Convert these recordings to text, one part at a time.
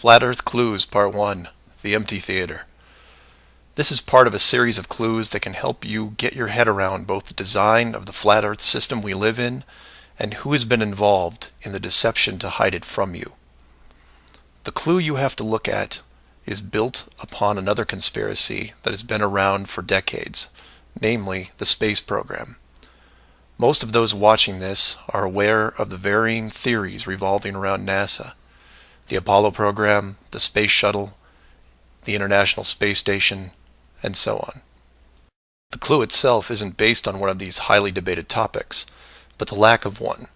Flat Earth Clues Part 1, The Empty Theater. This is part of a series of clues that can help you get your head around both the design of the flat Earth system we live in and who has been involved in the deception to hide it from you. The clue you have to look at is built upon another conspiracy that has been around for decades, namely the space program. Most of those watching this are aware of the varying theories revolving around NASA. The Apollo program, the Space Shuttle, the International Space Station, and so on. The clue itself isn't based on one of these highly debated topics, but the lack of one,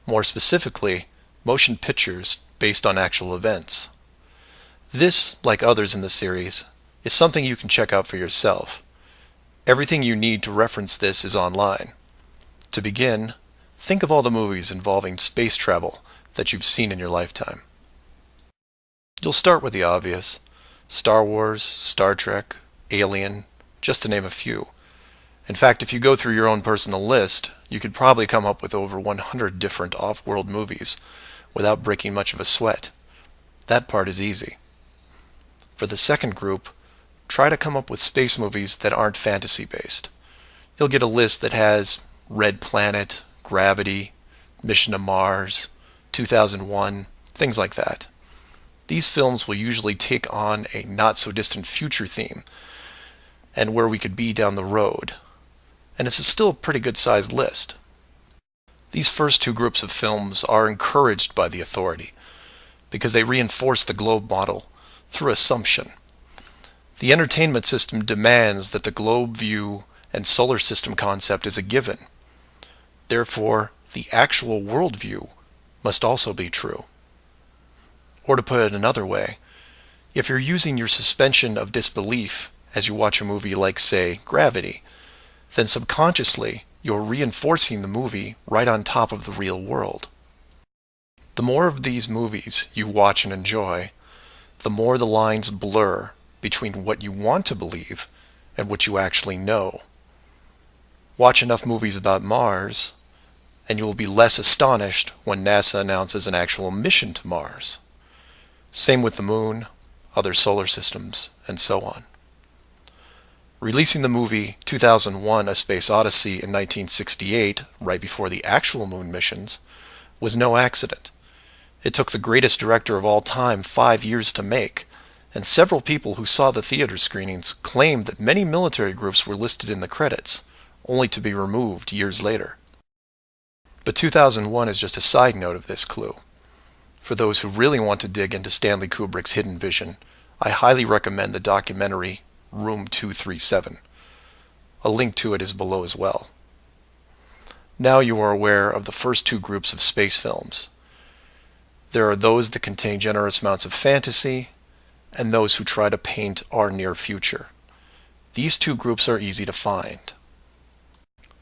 more specifically, motion pictures based on actual events. This, like others in the series, is something you can check out for yourself. Everything you need to reference this is online. To begin, think of all the movies involving space travel that you've seen in your lifetime. You'll start with the obvious: Star Wars, Star Trek, Alien, just to name a few. In fact, if you go through your own personal list, you could probably come up with over 100 different off-world movies without breaking much of a sweat. That part is easy. For the second group, try to come up with space movies that aren't fantasy-based. You'll get a list that has Red Planet, Gravity, Mission to Mars, 2001, things like that. These films will usually take on a not-so-distant future theme, and where we could be down the road. And it's still a pretty good-sized list. These first two groups of films are encouraged by the authority, because they reinforce the globe model through assumption. The entertainment system demands that the globe view and solar system concept is a given. Therefore, the actual worldview must also be true. Or to put it another way, if you're using your suspension of disbelief as you watch a movie like, say, Gravity, then subconsciously you're reinforcing the movie right on top of the real world. The more of these movies you watch and enjoy, the more the lines blur between what you want to believe and what you actually know. Watch enough movies about Mars, and you will be less astonished when NASA announces an actual mission to Mars. Same with the Moon, other solar systems, and so on. Releasing the movie 2001: A Space Odyssey in 1968, right before the actual Moon missions, was no accident. It took the greatest director of all time 5 years to make, and several people who saw the theater screenings claimed that many military groups were listed in the credits, only to be removed years later. But 2001 is just a side note of this clue. For those who really want to dig into Stanley Kubrick's hidden vision, I highly recommend the documentary Room 237. A link to it is below as well. Now you are aware of the first two groups of space films. There are those that contain generous amounts of fantasy, and those who try to paint our near future. These two groups are easy to find.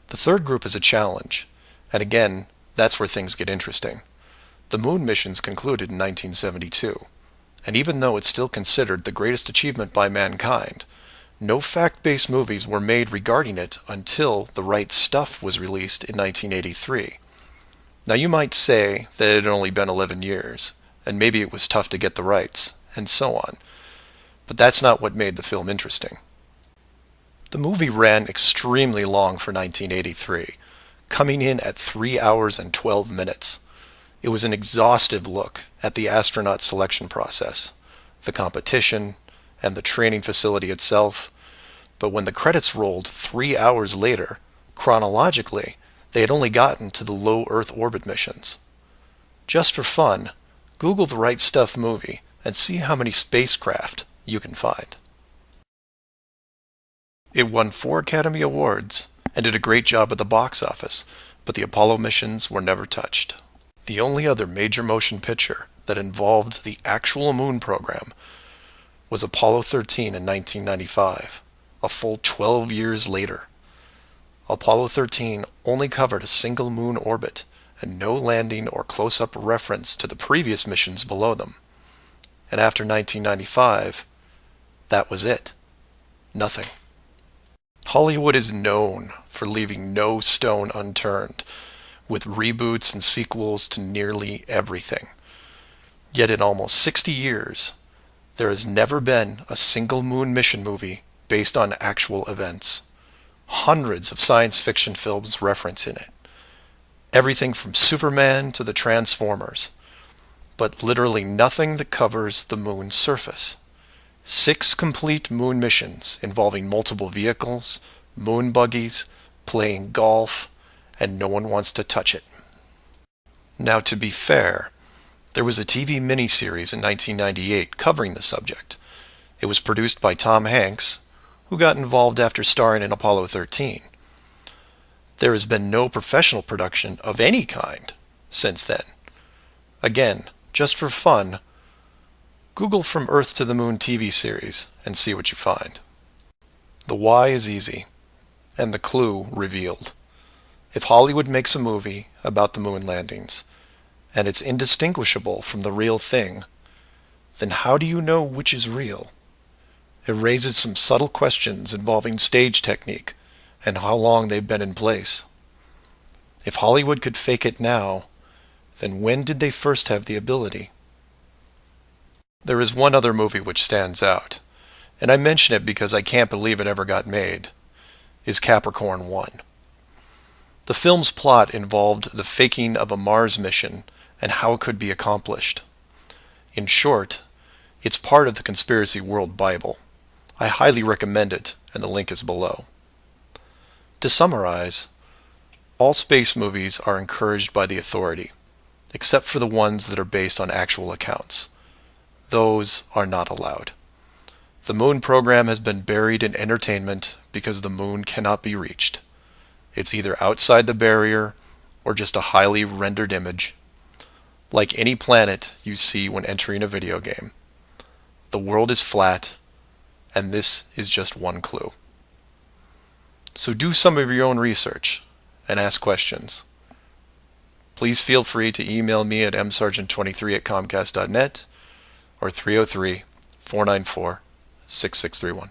The third group is a challenge, and again, that's where things get interesting. The Moon missions concluded in 1972, and even though it's still considered the greatest achievement by mankind, no fact-based movies were made regarding it until The Right Stuff was released in 1983. Now you might say that it had only been 11 years, and maybe it was tough to get the rights, and so on, but that's not what made the film interesting. The movie ran extremely long for 1983, coming in at 3 hours and 12 minutes. It was an exhaustive look at the astronaut selection process, the competition, and the training facility itself. But when the credits rolled 3 hours later, chronologically, they had only gotten to the low Earth orbit missions. Just for fun, Google The Right Stuff movie and see how many spacecraft you can find. It won 4 Academy Awards and did a great job at the box office, but the Apollo missions were never touched. The only other major motion picture that involved the actual Moon program was Apollo 13 in 1995, a full 12 years later. Apollo 13 only covered a single moon orbit and no landing or close-up reference to the previous missions below them. And after 1995, that was it. Nothing. Hollywood is known for leaving no stone unturned, with reboots and sequels to nearly everything. Yet in almost 60 years, There has never been a single moon mission movie based on actual events. Hundreds of science fiction films reference in it. Everything from Superman to the Transformers. But literally nothing that covers the moon's surface. 6 complete moon missions involving multiple vehicles, moon buggies, playing golf, and no one wants to touch it. Now, to be fair, there was a TV miniseries in 1998 covering the subject. It was produced by Tom Hanks, who got involved after starring in Apollo 13. There has been no professional production of any kind since then. Again, just for fun, Google From Earth to the Moon TV series and see what you find. The why is easy, and the clue revealed. If Hollywood makes a movie about the moon landings, and it's indistinguishable from the real thing, then how do you know which is real? It raises some subtle questions involving stage technique and how long they've been in place. If Hollywood could fake it now, then when did they first have the ability? There is one other movie which stands out, and I mention it because I can't believe it ever got made, is Capricorn 1. The film's plot involved the faking of a Mars mission and how it could be accomplished. In short, it's part of the Conspiracy World Bible. I highly recommend it, and the link is below. To summarize, all space movies are encouraged by the authority, except for the ones that are based on actual accounts. Those are not allowed. The moon program has been buried in entertainment because the moon cannot be reached. It's either outside the barrier or just a highly rendered image. Like any planet you see when entering a video game. The world is flat, and this is just one clue. So do some of your own research and ask questions. Please feel free to email me at msargent23@comcast.net or 303-494-6631.